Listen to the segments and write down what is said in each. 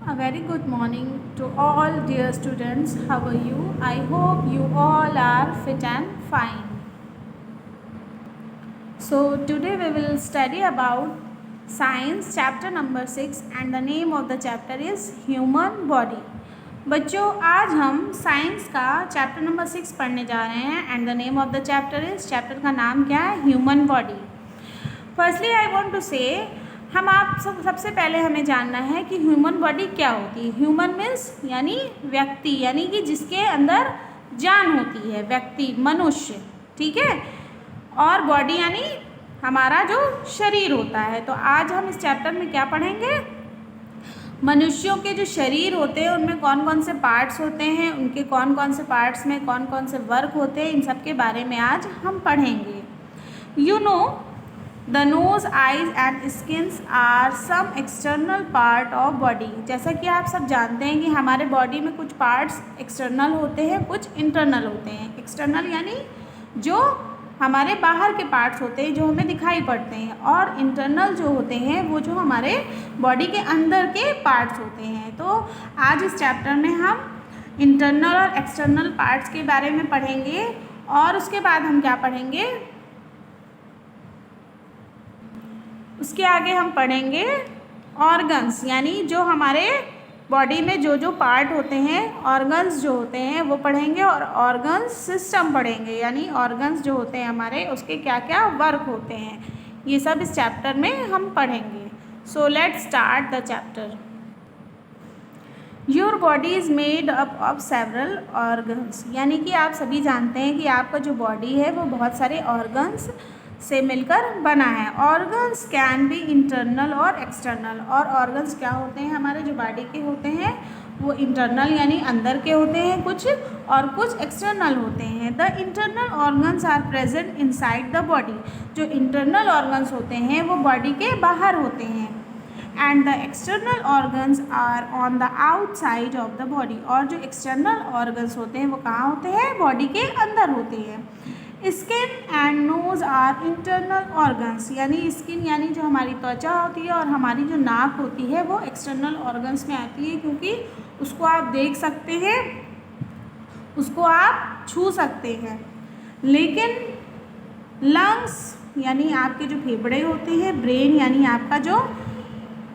A very good morning to all dear students. How are you? I hope you all are fit and fine. So today we will study about science chapter number 6 and the name of the chapter is human body. बच्चों आज हम science का chapter number 6 पढ़ने जा रहे हैं and the name of the chapter is chapter का नाम क्या है human body. Firstly I want to say हम आप सबसे पहले हमें जानना है कि ह्यूमन बॉडी क्या होती है. ह्यूमन मीन्स यानी व्यक्ति, यानी कि जिसके अंदर जान होती है, व्यक्ति मनुष्य, ठीक है. और बॉडी यानी हमारा जो शरीर होता है. तो आज हम इस चैप्टर में क्या पढ़ेंगे, मनुष्यों के जो शरीर होते हैं उनमें कौन कौन से पार्ट्स होते हैं, उनके कौन कौन से पार्ट्स में कौन कौन से वर्क होते हैं, इन सब के बारे में आज हम पढ़ेंगे. You know the nose, eyes and skins are some external part of body. जैसा कि आप सब जानते हैं कि हमारे बॉडी में कुछ पार्ट्स एक्सटर्नल होते हैं, कुछ इंटरनल होते हैं. एक्सटर्नल यानी जो हमारे बाहर के पार्ट्स होते हैं जो हमें दिखाई पड़ते हैं, और इंटरनल जो होते हैं वो जो हमारे बॉडी के अंदर के पार्ट्स होते हैं. तो आज इस चैप्टर में हम इंटरनल और एक्सटर्नल पार्ट्स के बारे में पढ़ेंगे. और उसके बाद हम क्या पढ़ेंगे, उसके आगे हम पढ़ेंगे ऑर्गन्स, यानी जो हमारे बॉडी में जो जो पार्ट होते हैं, ऑर्गन्स जो होते हैं वो पढ़ेंगे. और ऑर्गन्स सिस्टम पढ़ेंगे, यानी ऑर्गन्स जो होते हैं हमारे उसके क्या क्या वर्क होते हैं, ये सब इस चैप्टर में हम पढ़ेंगे. So let's start the chapter. Your body is made up of several organs. यानी कि आप सभी जानते हैं कि आपका जो बॉडी है वो बहुत सारे ऑर्गन्स से मिलकर बना है. ऑर्गन्स कैन बी इंटरनल और एक्सटर्नल. और ऑर्गन्स क्या होते हैं, हमारे जो बॉडी के होते हैं वो इंटरनल यानी अंदर के होते हैं कुछ, और कुछ एक्सटर्नल होते हैं. The internal organs are present inside the body. जो इंटरनल ऑर्गन्स होते हैं वो बॉडी के बाहर होते हैं. And the external organs are on the outside of the body. और जो एक्सटर्नल ऑर्गन्स होते हैं वो कहाँ होते हैं, बॉडी के अंदर होते हैं. Skin and nose are internal organs. यानी स्किन यानी जो हमारी त्वचा होती है और हमारी जो नाक होती है वो एक्सटर्नल ऑर्गन्स में आती है, क्योंकि उसको आप देख सकते हैं, उसको आप छू सकते हैं. लेकिन लंग्स यानी आपके जो फेफड़े होते हैं, ब्रेन यानी आपका जो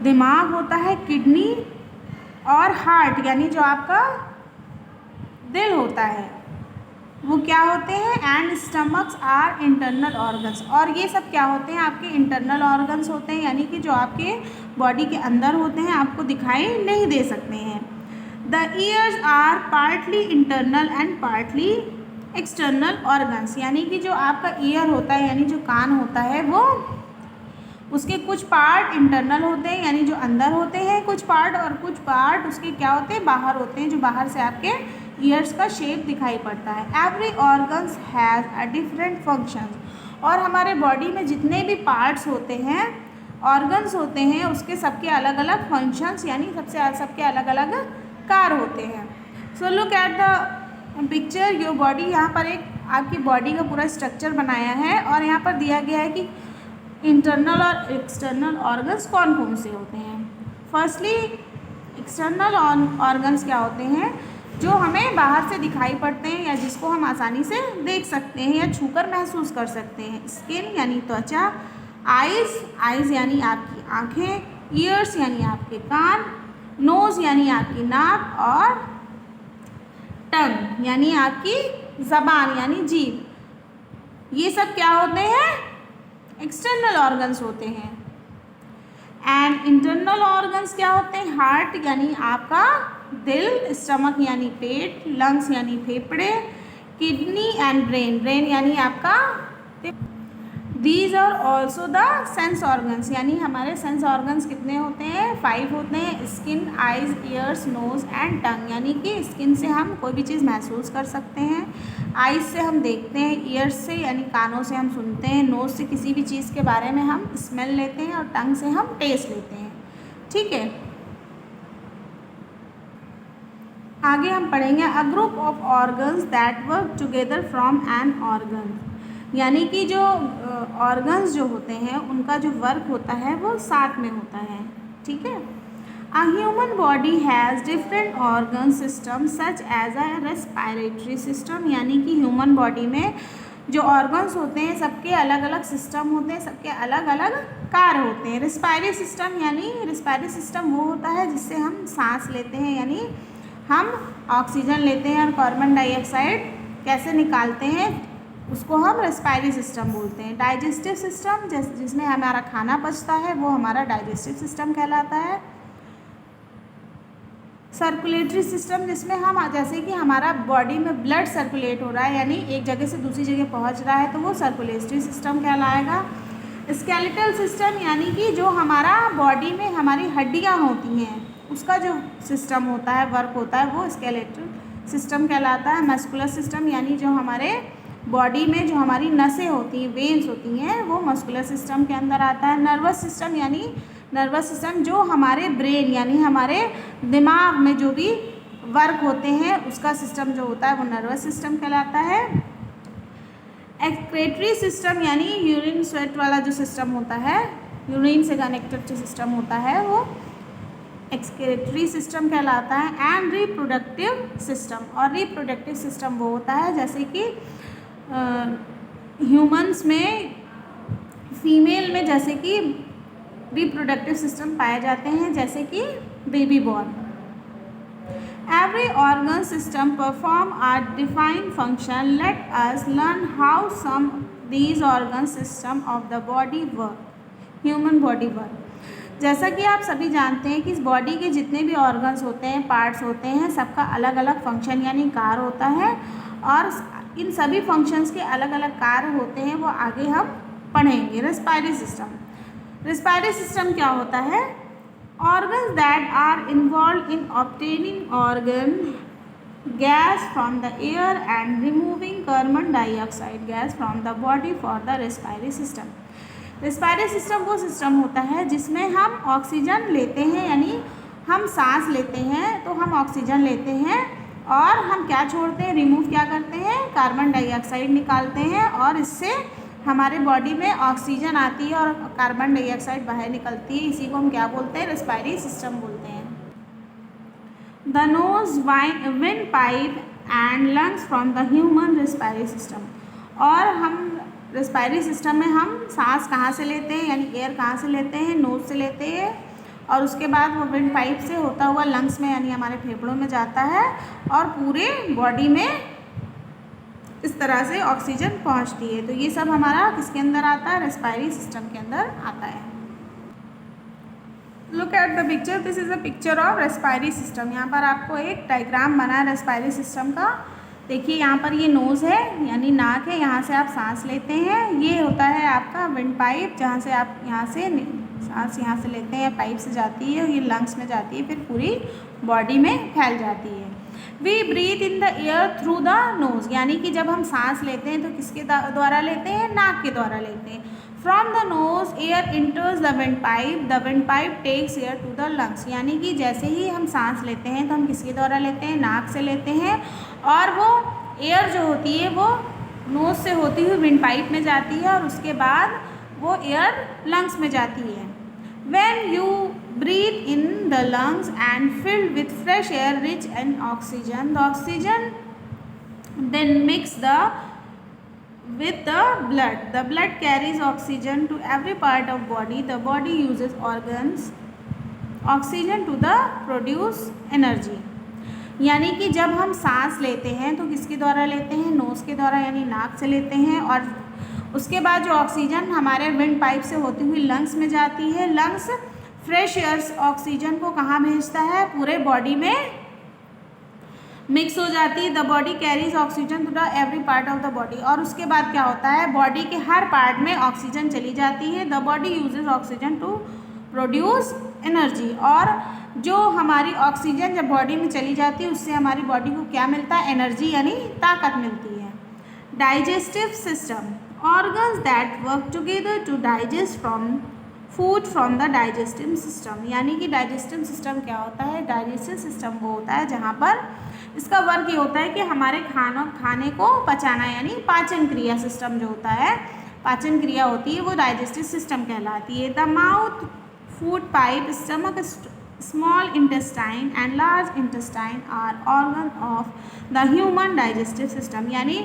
दिमाग होता है, किडनी और हार्ट यानी जो आपका दिल होता है वो क्या होते हैं, and stomachs are internal organs. और ये सब क्या होते हैं, आपके इंटरनल ऑर्गन्स होते हैं, यानी कि जो आपके बॉडी के अंदर होते हैं, आपको दिखाई नहीं दे सकते हैं. The ears are partly internal and partly external organs. यानी कि जो आपका ईयर होता है यानी जो कान होता है वो उसके कुछ पार्ट इंटरनल होते हैं यानी जो अंदर होते हैं कुछ पार्ट, और कुछ पार्ट उसके क्या होते हैं, बाहर होते हैं, जो बाहर से आपके ईयर्स का शेप दिखाई पड़ता है. Every organs has a different functions. और हमारे बॉडी में जितने भी पार्ट्स होते हैं, ऑर्गन्स होते हैं, उसके सबके अलग अलग फंक्शंस यानी सबके अलग अलग कार्य होते हैं. So look at the picture. Your body, यहाँ पर एक आपकी बॉडी का पूरा स्ट्रक्चर बनाया है और यहाँ पर दिया गया है कि इंटरनल और एक्सटर्नल ऑर्गन्स कौन कौन से होते हैं. फर्स्टली एक्सटर्नल ऑर्गन्स क्या होते हैं, जो हमें बाहर से दिखाई पड़ते हैं या जिसको हम आसानी से देख सकते हैं या छूकर महसूस कर सकते हैं. स्किन यानी त्वचा, आइज़ यानी आपकी आँखें, ईयर्स यानी आपके कान, नोज़ यानी आपकी नाक, और टंग यानी आपकी ज़बान यानी जीभ. ये सब क्या होते हैं, एक्सटर्नल ऑर्गन्स होते हैं. एंड इंटरनल ऑर्गन्स क्या होते हैं, हार्ट यानी आपका दिल, स्टमक यानी पेट, लंग्स यानी फेफड़े, किडनी एंड ब्रेन यानी आपका. These are also the sense organs. यानी हमारे सेंस ऑर्गन्स कितने होते हैं, 5 होते हैं. Skin, eyes, ears, nose and tongue. यानी कि स्किन से हम कोई भी चीज़ महसूस कर सकते हैं, आइज़ से हम देखते हैं, ईयर्स से यानी कानों से हम सुनते हैं, नोज़ से किसी भी चीज़ के बारे में हम स्मेल लेते हैं, और टंग से हम टेस्ट लेते हैं. ठीक है, आगे हम पढ़ेंगे a group of organs that work together from an organ. यानी कि जो ऑर्गन्स जो होते हैं उनका जो वर्क होता है वो साथ में होता है. ठीक है, A human body has different organ systems such as a respiratory system, यानी कि ह्यूमन बॉडी में जो ऑर्गन्स होते हैं सबके अलग अलग सिस्टम होते हैं, सबके अलग अलग कार्य होते हैं। रिस्पायरी सिस्टम यानी रिस्पायरी सिस्टम वो होता है जिससे हम सांस लेते हैं, यानी हम ऑक्सीजन लेते हैं और कार्बन डाइऑक्साइड कैसे निकालते हैं उसको हम रेस्पायरी सिस्टम बोलते हैं। डाइजेस्टिव सिस्टम जिसमें हमारा खाना पचता है वो हमारा डाइजेस्टिव सिस्टम कहलाता है। सर्कुलेटरी सिस्टम जिसमें हम जैसे कि हमारा बॉडी में ब्लड सर्कुलेट हो रहा है, यानी एक जगह से दूसरी जगह पहुंच रहा है, तो वो सर्कुलेटरी सिस्टम कहलाएगा। स्केलेटल सिस्टम यानी कि जो हमारा बॉडी में हमारी हड्डियां होती हैं उसका जो सिस्टम होता है, वर्क होता है, वो स्केलेटल सिस्टम कहलाता है। मस्कुलर सिस्टम यानी जो हमारे बॉडी में जो हमारी नसें होती हैं, वेन्स होती हैं, वो मस्कुलर सिस्टम के अंदर आता है। नर्वस सिस्टम यानी नर्वस सिस्टम जो हमारे ब्रेन यानी हमारे दिमाग में जो भी वर्क होते हैं उसका सिस्टम जो होता है वो नर्वस सिस्टम कहलाता है। एक्सक्रीटरी सिस्टम यानी यूरिन स्वेट वाला जो सिस्टम होता है, यूरिन से कनेक्टेड जो सिस्टम होता है वो एक्सक्रीटरी सिस्टम कहलाता है। एंड रिप्रोडक्टिव सिस्टम, और रिप्रोडक्टिव सिस्टम वो होता है जैसे कि ह्यूमंस में फीमेल में जैसे कि रिप्रोडक्टिव सिस्टम पाए जाते हैं, जैसे कि baby born. Every organ system perform a defined function. Let us learn how some these organ system of the body work. Human body work, जैसा कि आप सभी जानते हैं कि इस बॉडी के जितने भी ऑर्गन्स होते हैं, पार्ट्स होते हैं, सबका अलग अलग फंक्शन यानी कार्य होता है, और इन सभी फंक्शंस के अलग अलग कार्य होते हैं, वो आगे हम पढ़ेंगे। रेस्पायरी सिस्टम, रेस्पायरी सिस्टम क्या होता है? Organs that are involve in obtaining organ gas from the air and removing carbon dioxide gas from the body for the respiratory system. Respiratory system वो सिस्टम होता है जिसमें हम ऑक्सीजन लेते हैं, यानी हम सांस लेते हैं तो हम ऑक्सीजन लेते हैं और हम क्या छोड़ते हैं, रिमूव क्या करते हैं, कार्बन डाइऑक्साइड निकालते हैं, और इससे हमारे बॉडी में ऑक्सीजन आती है और कार्बन डाइऑक्साइड बाहर निकलती है। इसी को हम क्या बोलते हैं, रेस्पायरी सिस्टम बोलते हैं। The nose, windpipe and lungs from the human respiratory system. और हम रेस्पायरी सिस्टम में हम सांस कहाँ से लेते हैं, यानी एयर कहाँ से लेते हैं, नोज से लेते हैं, और उसके बाद वो विंड पाइप से होता हुआ लंग्स में यानी हमारे फेफड़ों में जाता है और पूरे बॉडी में इस तरह से ऑक्सीजन पहुंचती है। तो ये सब हमारा किसके अंदर आता है, रेस्पायरी सिस्टम के अंदर आता है। Look at the picture, this is a picture of respiratory system. यहाँ पर आपको एक डायग्राम बना है रेस्पायरी सिस्टम का। देखिए यहाँ पर ये नोज़ है यानी नाक है, यहाँ से आप सांस लेते हैं। ये होता है आपका विंड पाइप, जहाँ से आप यहाँ से सांस यहाँ से लेते हैं, पाइप से जाती है, ये लंग्स में जाती है, फिर पूरी बॉडी में फैल जाती है। We breathe in the air through the nose, यानी कि जब हम सांस लेते हैं तो किसके द्वारा लेते हैं, नाक के द्वारा लेते हैं। From the nose air enters the wind pipe takes air to the lungs, यानी कि जैसे ही हम सांस लेते हैं तो हम किसके द्वारा लेते हैं, नाक से लेते हैं, और वो एयर जो होती है वो नोज से होती हुई विंड पाइप में जाती है और उसके बाद वो एयर लंग्स में जाती है। When you breathe in the lungs and filled with fresh air rich in oxygen, the oxygen then mix with the blood. The blood carries oxygen to every part of body. The body uses oxygen to produce energy. यानी कि जब हम सांस लेते हैं तो किसके द्वारा लेते हैं, नोज़ के द्वारा यानी नाक से लेते हैं, और उसके बाद जो ऑक्सीजन हमारे विंड पाइप से होती हुई लंग्स में जाती है। लंग्स फ्रेश एयर ऑक्सीजन को कहाँ भेजता है, पूरे बॉडी में मिक्स हो जाती है। The body carries oxygen to the every part of the body, और उसके बाद क्या होता है, बॉडी के हर पार्ट में ऑक्सीजन चली जाती है। The body uses oxygen to produce energy, और जो हमारी ऑक्सीजन जब बॉडी में चली जाती है उससे हमारी बॉडी को क्या मिलता है, एनर्जी यानी ताकत मिलती है। Digestive system, organs that work together to digest food from the digestive system, यानी कि डाइजेस्टिव सिस्टम क्या होता है, डाइजेस्टिव सिस्टम वो होता है जहाँ पर इसका वर्क ये होता है कि हमारे खाने को पचाना, यानी पाचन क्रिया सिस्टम जो होता है, पाचन क्रिया होती है वो डाइजेस्टिव सिस्टम कहलाती है। The mouth, food pipe, stomach small intestine and large intestine are organ of the human digestive system. यानी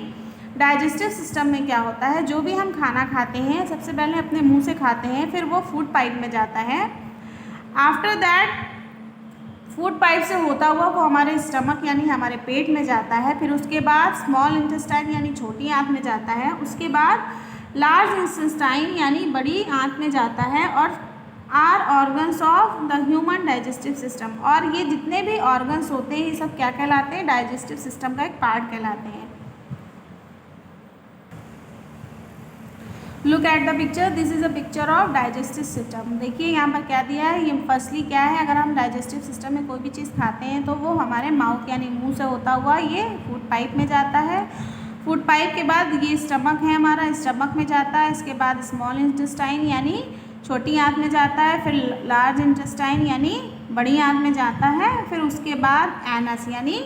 डाइजेस्टिव सिस्टम में क्या होता है, जो भी हम खाना खाते हैं सबसे पहले अपने मुंह से खाते हैं, फिर वो फूड पाइप में जाता है। आफ्टर दैट फूड पाइप से होता हुआ वो हमारे स्टमक यानी हमारे पेट में जाता है, फिर उसके बाद स्मॉल इंटेस्टाइन यानी छोटी आंत में जाता है, उसके बाद लार्ज इंटेस्टाइन यानी बड़ी आंत में जाता है, और are organs of the human digestive system. और ये जितने भी ऑर्गन्स होते हैं ये सब क्या कहलाते हैं, डाइजेस्टिव सिस्टम का एक पार्ट कहलाते हैं। Look at the picture, this is a picture of digestive system. देखिए यहाँ पर क्या दिया है, ये फर्स्टली क्या है, अगर हम डाइजेस्टिव सिस्टम में कोई भी चीज़ खाते हैं तो वो हमारे माउथ यानी मुंह से होता हुआ ये फूड पाइप में जाता है। फूड पाइप के बाद ये स्टमक है हमारा, स्टमक में जाता है, इसके बाद स्मॉल इंटेस्टाइन यानी छोटी आंत में जाता है, फिर लार्ज इंटेस्टाइन यानी बड़ी आंत में जाता है, फिर उसके बाद एनस यानी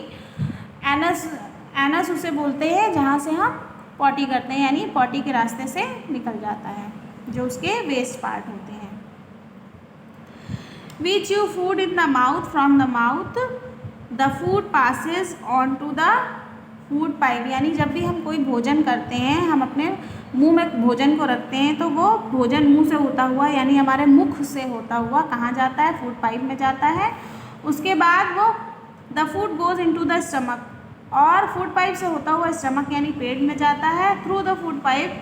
एनस उसे बोलते हैं जहाँ से हम पॉटी करते हैं, यानी पॉटी के रास्ते से निकल जाता है, जो उसके वेस्ट पार्ट होते हैं। We chew food in the mouth, from the mouth the food passes on to the food pipe. यानी जब भी हम कोई भोजन करते हैं, हम अपने मुंह में भोजन को रखते हैं, तो वो भोजन मुंह से होता हुआ यानी हमारे मुख से होता हुआ कहाँ जाता है, फूड पाइप में जाता है। उसके बाद वो the food goes into the stomach, और फूड पाइप से होता हुआ स्टमक यानी पेट में जाता है through the food pipe.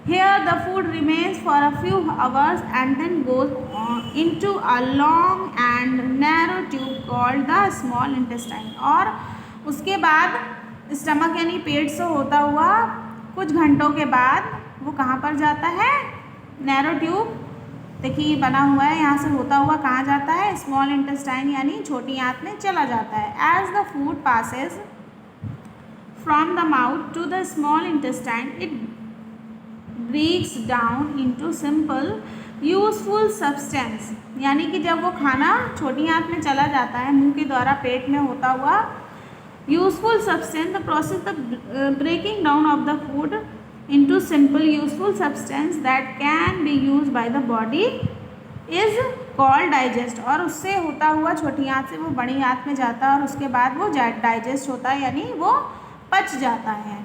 Here the food remains for a few hours and then goes into a long and narrow tube called the small intestine. और उसके बाद स्टमक यानी पेट से होता हुआ कुछ घंटों के बाद वो कहाँ पर जाता है, नैरो ट्यूब, देखिए बना हुआ है, यहाँ से होता हुआ कहाँ जाता है, स्मॉल इंटेस्टाइन यानी छोटी आंत में चला जाता है। As the food passes from the mouth to the small intestine it breaks down into simple useful substance. यानी कि जब वो खाना छोटी आंत में चला जाता है मुंह के द्वारा पेट में होता हुआ useful substance, the process of breaking down of the food into simple useful substance that can be used by the body is called digest। और उससे होता हुआ छोटी आंत से वो बड़ी आंत में जाता है और उसके बाद वो डाइजेस्ट होता है यानी वो पच जाता है।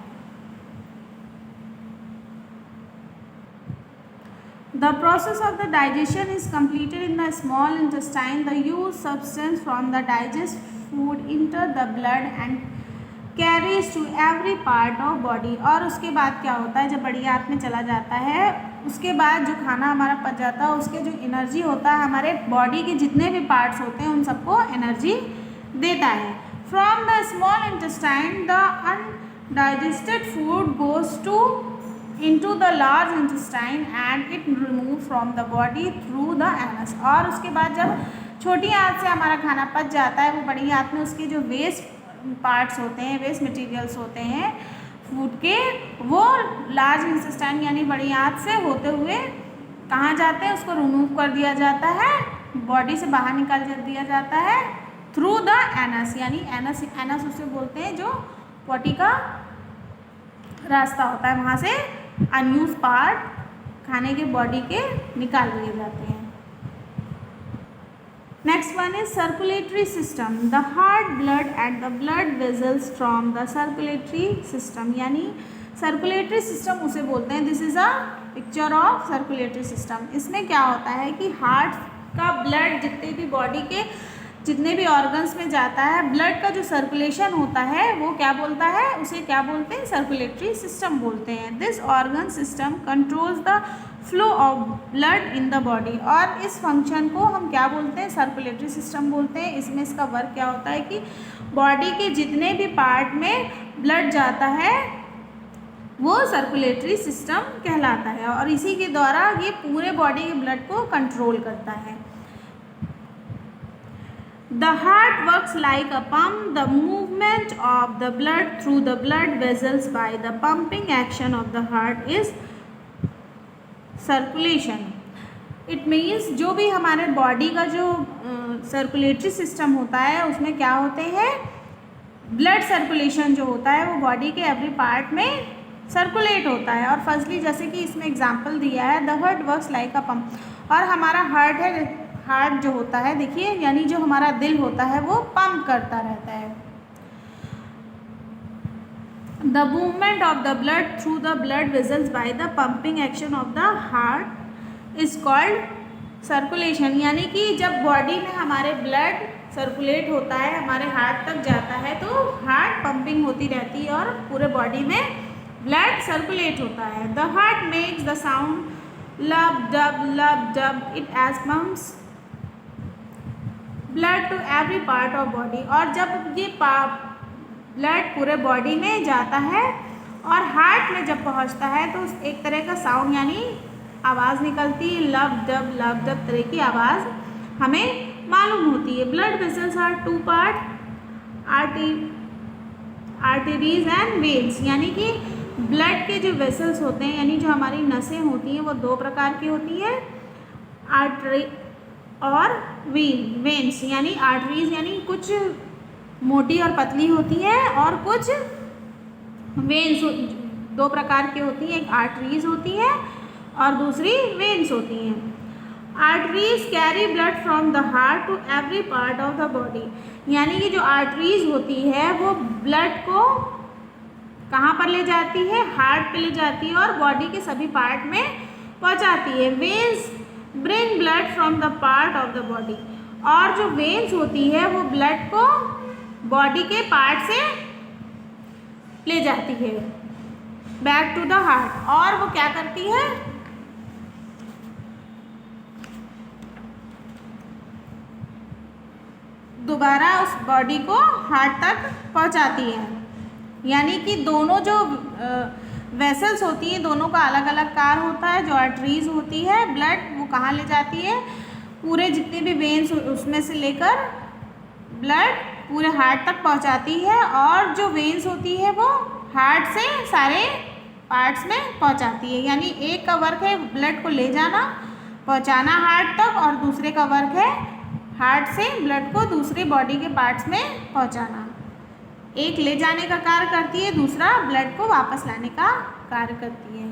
The process of the digestion is completed in the small intestine. The used substance from the digest food enter the blood and carries to every part of body। और उसके बाद क्या होता है, जब बड़ी आंत में चला जाता है उसके बाद जो खाना हमारा पच जाता है उसके जो एनर्जी होता है हमारे बॉडी के जितने भी पार्ट्स होते हैं उन सबको एनर्जी देता है। From the small intestine the undigested food goes to into the large intestine and it remove from the body through the anus। और उसके बाद जब छोटी आंत से हमारा खाना पच जाता है वो बड़ी आंत में उसके जो वेस्ट पार्ट्स होते हैं, वेस्ट मटेरियल्स होते हैं फूड के, वो लार्ज इंटेस्टाइन यानी बड़ी आंत से होते हुए कहाँ जाते हैं, उसको रिमूव कर दिया जाता है, बॉडी से बाहर निकाल दिया जाता है थ्रू द एनस। यानी एनस उसे बोलते हैं जो पॉटी का रास्ता होता है, वहाँ से अनयूज पार्ट खाने के बॉडी के निकाल दिए जाते हैं। Next one is circulatory system, the heart, blood and the blood vessels from the circulatory system. यानी सर्कुलेटरी सिस्टम उसे बोलते हैं, this is a picture of circulatory system. इसमें क्या होता है कि हार्ट का ब्लड जितने भी बॉडी के जितने भी ऑर्गन्स में जाता है, ब्लड का जो सर्कुलेशन होता है वो क्या बोलता है, उसे क्या बोलते हैं, सर्कुलेटरी सिस्टम बोलते हैं। This organ system controls the flow of blood in the body. और इस फंक्शन को हम क्या बोलते हैं, सर्कुलेटरी सिस्टम बोलते हैं। इसमें इसका वर्क क्या होता है कि बॉडी के जितने भी पार्ट में ब्लड जाता है वो सर्कुलेटरी सिस्टम कहलाता है और इसी के द्वारा ये पूरे बॉडी के ब्लड को कंट्रोल करता है। The heart works like a pump. The movement of the blood through the blood vessels by the pumping action of the heart is circulation. It means जो भी हमारे बॉडी का जो सर्कुलेटरी सिस्टम होता है उसमें क्या होते हैं, ब्लड सर्कुलेशन जो होता है वो बॉडी के एवरी पार्ट में सर्कुलेट होता है। और फर्स्टली जैसे कि इसमें एग्जांपल दिया है, the heart works like a pump, और हमारा हार्ट है, हार्ट जो होता है, देखिए, यानी जो हमारा दिल होता है वो पंप करता रहता है। The movement of the blood through the blood vessels by the pumping action of the heart is called circulation. यानी कि जब बॉडी में हमारे ब्लड सर्कुलेट होता है, हमारे हार्ट तक जाता है, तो हार्ट पंपिंग होती रहती है और पूरे बॉडी में ब्लड सर्कुलेट होता है। The heart makes the sound lub dub it as pumps blood to every part of body. और जब ये ब्लड पूरे बॉडी में जाता है और हार्ट में जब पहुंचता है तो एक तरह का साउंड यानी आवाज़ निकलती है, लब डब तरह की आवाज़ हमें मालूम होती है। Blood vessels are two part, arteries and veins. यानी कि ब्लड के जो वेसल्स होते हैं, यानी जो हमारी नसें होती हैं, वो दो प्रकार की होती हैं, आर्टरी और वेन्स। यानी आर्टरीज यानी कुछ मोटी और पतली होती है और कुछ वेन्स दो प्रकार की होती हैं, एक आर्टरीज होती है और दूसरी वेन्स होती हैं। Arteries carry blood from the heart to every part of the body. यानी कि जो आर्टरीज होती है वो ब्लड को कहाँ पर ले जाती है, हार्ट पे ले जाती है और बॉडी के सभी पार्ट में पहुँचाती है। Veins bring blood from the part of the body. और जो वेन्स होती है वो ब्लड को बॉडी के पार्ट से ले जाती है बैक टू द हार्ट। और वो क्या करती है, दोबारा उस बॉडी को हार्ट तक पहुंचाती है। यानी कि दोनों जो वेसल्स होती हैं, दोनों का अलग अलग कार्य होता है। जो आर्टरीज होती है, ब्लड वो कहाँ ले जाती है, पूरे जितने भी वेन्स उसमें से लेकर ब्लड पूरे हार्ट तक पहुंचाती है। और जो वेन्स होती है वो हार्ट से सारे पार्ट्स में पहुंचाती है। यानी एक का वर्क है ब्लड को ले जाना, पहुंचाना हार्ट तक, और दूसरे का वर्क है हार्ट से ब्लड को दूसरे बॉडी के पार्ट्स में पहुंचाना। एक ले जाने का कार्य करती है, दूसरा ब्लड को वापस लाने का कार्य करती है।